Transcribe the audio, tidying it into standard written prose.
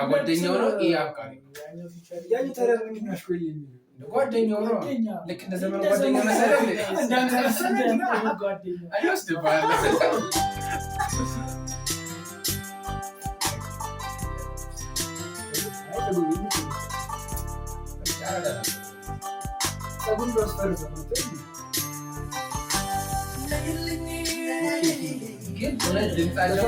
ጓደኛው ነው ያውቃል ያኝ ተረም ምንድነው ጓደኛው ነው ልክ እንደ ዘመን ጓደኛው መሰለህ እንዳንተ ጓደኛው አይወስድባል ሰጉን በስፈርዘ ግን ድምጻቸው